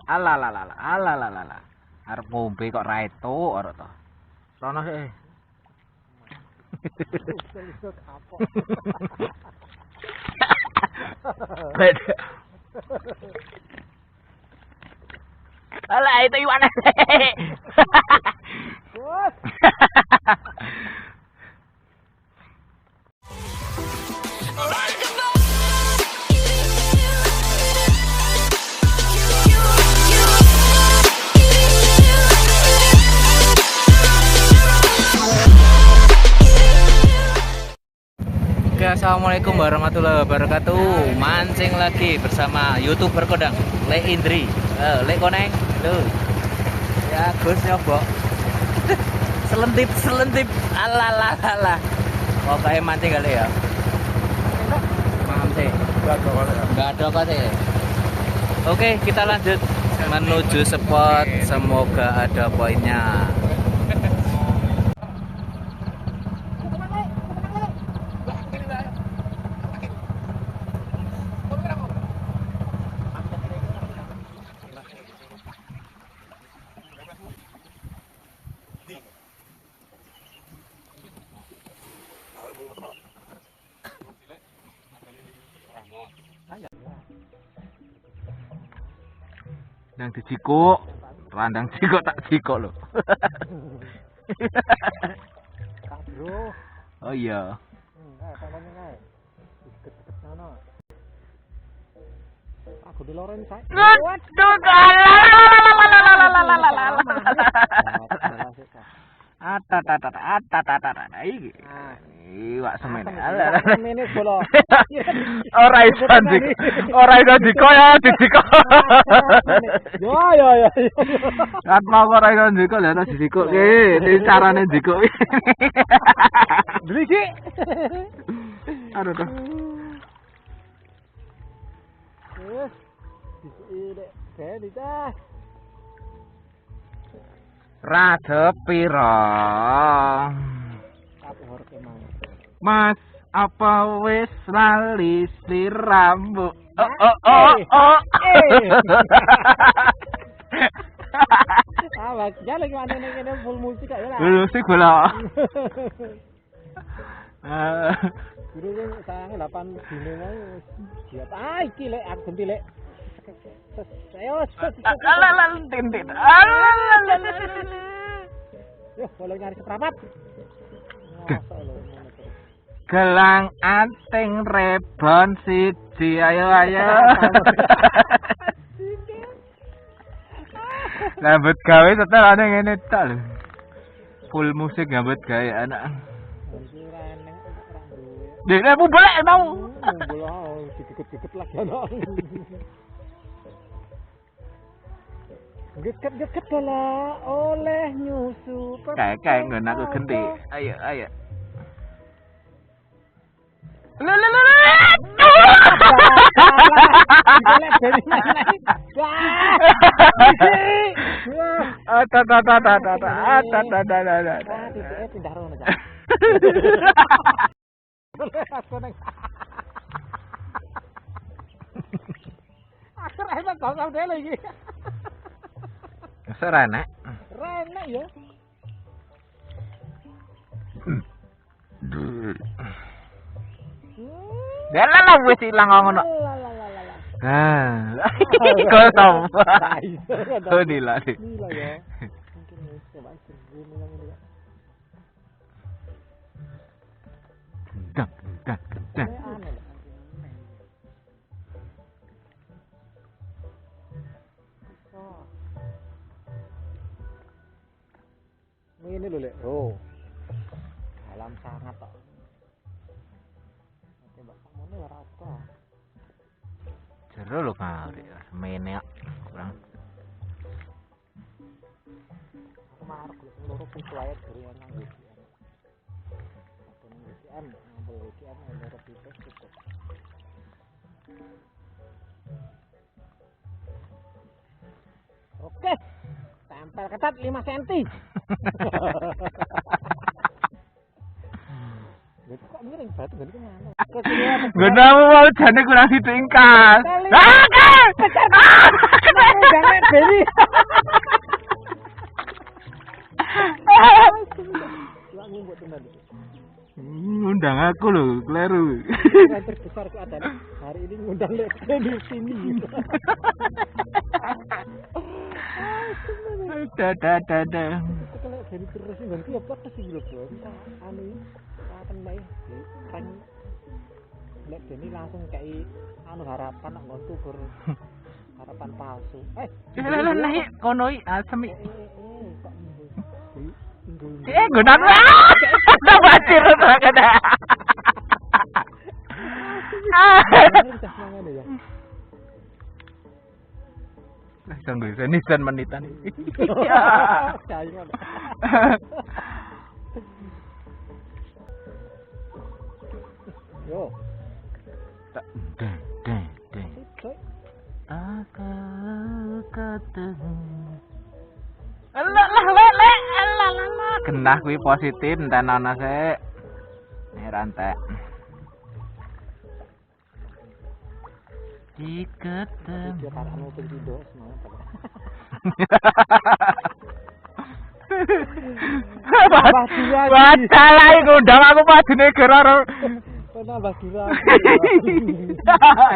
Alah. Arep ngombe kok ra etuk ora to. Sono sih. Alah itu iwan. Assalamualaikum warahmatullahi wabarakatuh. Mancing lagi bersama YouTuber Kodang, Le Indri, Le Koneng, tuh. Ya Gus nyobok. selentip, alah. Pokoknya mancing kali ya. Paham sih. Enggak ada kok sih. Oke, kita lanjut menuju spot. Semoga ada poinnya. Nang dijikuk, randang jikuk tak jikuk lho. Kak Bro. Oh iya. Tangannya kae. Deket-deket sana. Aku di loren saya. Waduh, iki. Iwak semen. Semene bolo. Ora iso diko ya, didiko. Yo. Kat mau ora iso diko lha ora didiko ki. Iki carane diko iki. Driki. Aduh tuh. Wes. Dike kae dicah. Rada pira? Mas, apa wis lali sliramu? Oh. Ah, jalan gimana nih full musik aja lah. Musik bola. Guru sayangnya 8 dino ae siap. Iki lek aku ganti lek. Ayo, Tintin. Yo, boleh nyari seprapat. Gelang anting rebon siji, ayo. Lambet gawe setelane ngene tok lho. Full musik ngambet gawe anak. Dene mu boleh mau. Boleh dikit-dikit lagi anak. Deket lah oleh nyusu. Kayak nggon aku genti. Ayo. Serana. Rene ya. Lah wis ilang ngono. Kosong. Oh dila. Gila ya. Mungkin coba segini ini. Dang. Ini lho lek. Oh. Dalam sangat tok. Oke, Mbak. Ngono ora apa. Jero lho kari semene kurang. Aku marek lho loro putu ae durung nang WCM. Aku nang WCM, ngambil WCM loro putu cukup. Oke. Tempel ketat 5 cm. Kok miring batu gak kemana? Gunamu mau jane kurang ditingkas. Aku loh, keliru. Yang terbesar ku ada hari ini ngundang Lede di sini. Ada. Kalau dari terus ini ganti apa sih lho, Bro? Anu akan naik kan Lede ini langsung kayak anu harapan nak ngontu gur harapan palsu. Naik konoi asem. Kok Gunan lah. Batir kada. Tunggu, ini menitan. Yo. Deng. Alah. Genah kuwi positif enten ana sik. Nek rantek. Diketem. Dia para anu ping pindho semangat. Bacalah iku ndang aku padune geraro. Nambah dura.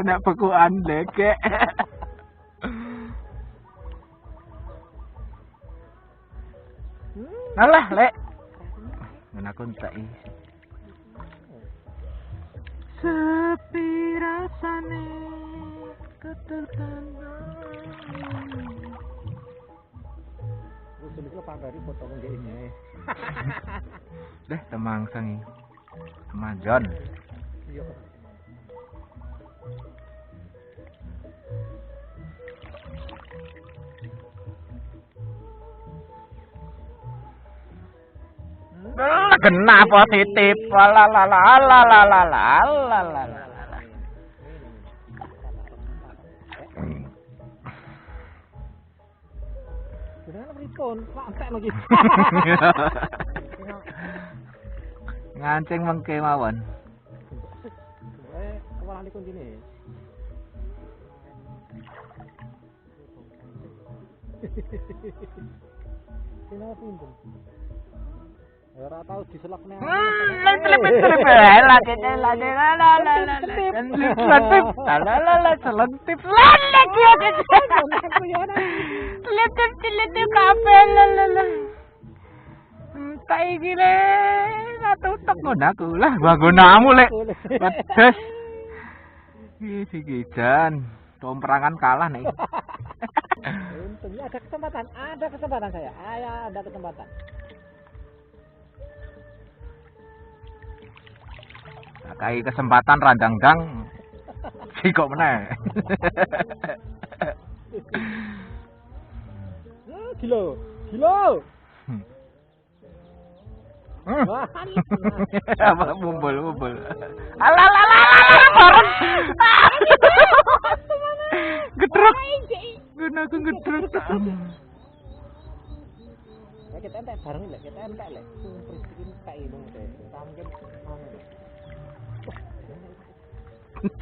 Enak bekuan lekek. Alah, Lek. Men aku entek isi. Sepi rasane ketekan. Wis iki pambari foto nggih ini. Deh temang sangi. Majon. Iya. Kena positif. Lalalala. Gimana pripun? Lantek lagi. Ngancing mengke mawon. Kepalane kuncine. Kenapa pinten? Ora tau diselekne. Selentip kabel. Tak iki le, tutup ngono aku lah, gunamu lek. Pedes. Iki Gijan, tomperangan kalah nih. Untungnya ada kesempatan saya. Ada kesempatan. Kai kesempatan randang-dang. Si kok meneh. Kilo. Wah, apa mumbul. Alah, bareng. Gedruk. Gunaku gedruk. Ya kita entek bareng lek, kita entek lek. Pristikin kae dong teh. Sampeyan anu.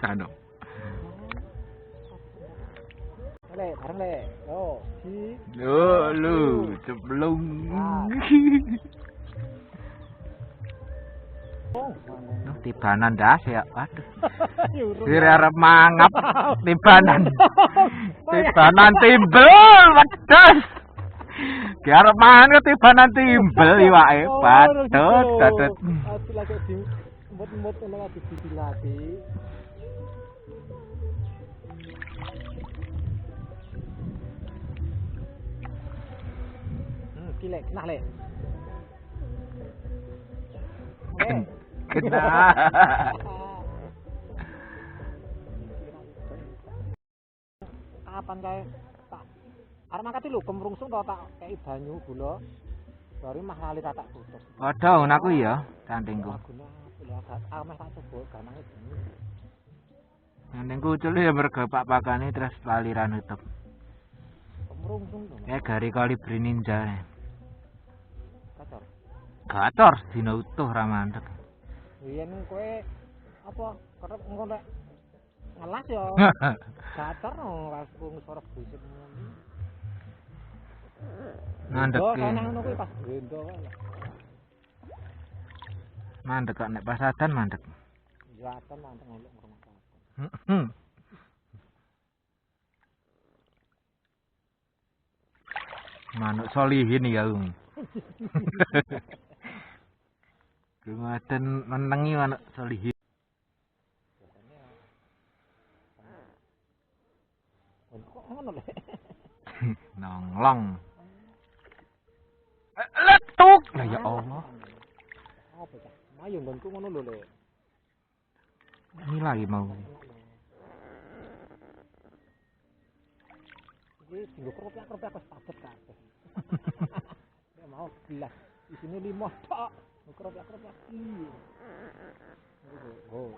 Sano. Lek, bareng lek. Yo, Lu, ceblong. Tibanan das ya, waduh. Sire arep mangap tibanan. Tibanan timbel, wedhus. Ki arep mangan tibanan timbel iwake, patut. Aku lagi di mut lagi dibilati. Kilek, nah lek. Kena. Kapan kae tak arep mangkat lho kemrungsung to tak kei banyu gula. Baru mah lali tak tutup. Padha ngono aku ya, cantingku. Ameh tak coba ganange banyu. Cantingku ucul ya mergo pak-pakane terus laliran nutup. Kemrungsung to. Kayak gari kolibri ninja. Kacor. Gacor dina utuh ra mandeg. Yen kowe apa kerep engko nek ngelas ya gacor no langsung suara busuk ngono. Mandeg. Yo sono ngono kuwi pas gendho kae. Mandek kok nek pasadan mandek. Juatan manteng ngeluk rumah sakit. Manuk solihin ya, Ramadan menengi manuk solihin. Kok ngono lho. Nonglong. Letuk. Lah ya Allah. Apa cah? Mayu nggonku ngono lho, Le. Ini lagi mau. Iki dinggo keropyak-keropyak wis padet kabeh. Ya mau gelas. Isine 5 tok. Keropyak-keropyak iki. Oh,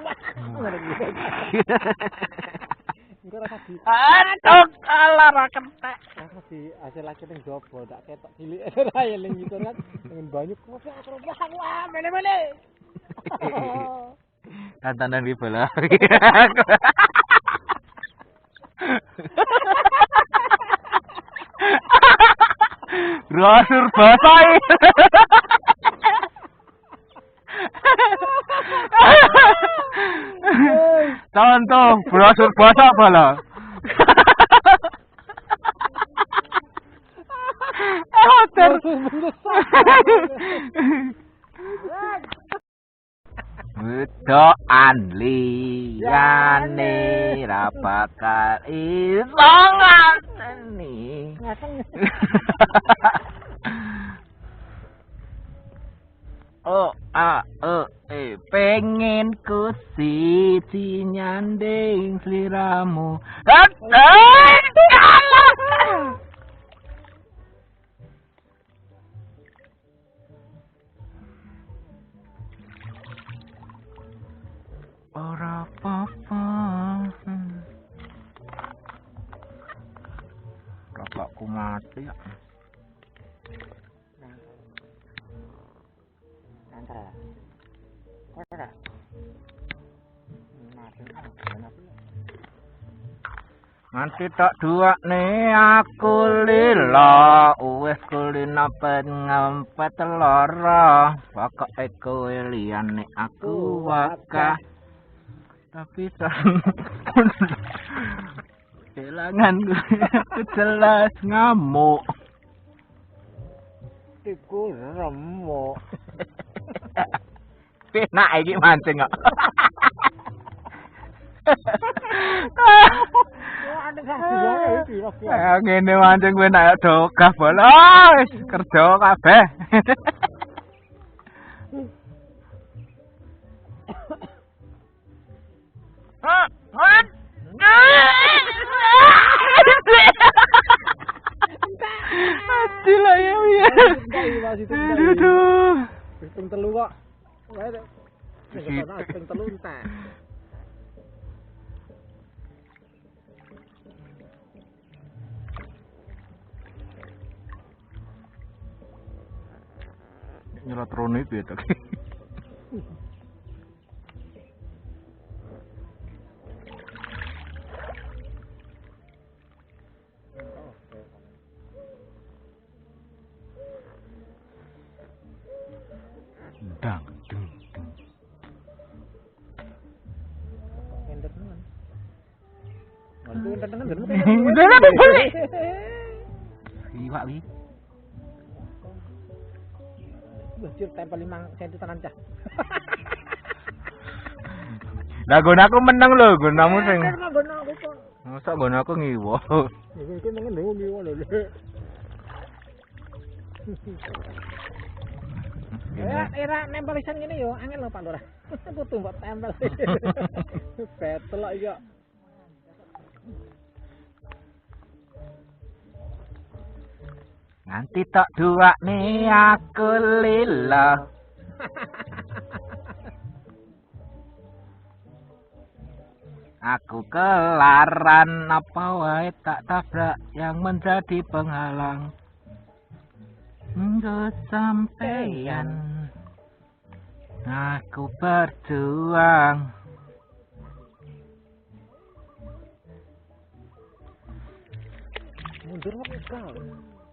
iya. Ngono iki. Enggak rasa di. Aduh, alah ra kentek. Rasa di hasil lagi ning jobo tak ketok cilik ora eling gitu kan. Dengan banyak keropyak-keropyak. Wah, mele-mele. Tantanan di bola. Brosur basai. Contoh brosur basah bala. Hotel. Doan liyane ra bakal iso ngaseni. Pengen ku siji nyanding sliramu. Ora apa-apa. Bapakku mati ya. Antara. Kok ora? Mati apa? Nganti tak duakne aku lila wis kulina ngempet lara pokoke kowe liyane aku wakah tapi kelangan aku jelas ngamuk Iku remuk. Penak iki mancing kok. Ngene mancing kowe nek dogah bola wis kerja kabeh. Mati lah ya. Aduh. Ping telu kok. Wae. Ping telu entek. Nyelot rono piye to? Dang dung dung. Endet tenan. Wantu endet tenan ben. Iwak wi. Bocil tempel 5 cm tenan cah. Lah gonaku menang lho, gonamu sing. Gonaku kok. Masa gonaku ngiwo. Iku mengen lho ngiwo lho. Era nempel isan ngene yo angel lho Pak Lurah. Putu mbok tempel. Betel kok iya. Nganti tok duakne aku lila. Aku kelaran apa wae tak tabrak yang menjadi penghalang. Nggak sampeyan. Aku berjuang. Mundur kok kau.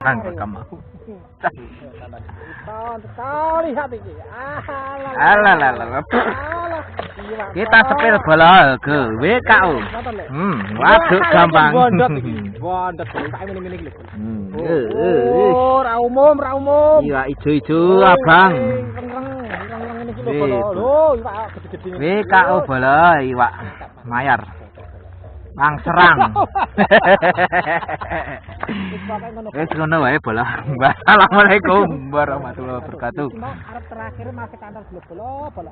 Kang rekam. Lihat iki. Alah. Kita sepil bola ke WKU. Waduk gampang. Bondot kayak ngene-ngene iki lho. Ra umum. Iwak ijo-ijo abang. Reng ngene iki lho. Lho, iwak gede-gede. WKU bola iwak mayar. Mang serang. Wis ngono wae bola. Assalamualaikum warahmatullahi wabarakatuh. Arep terakhir masih kantor bola.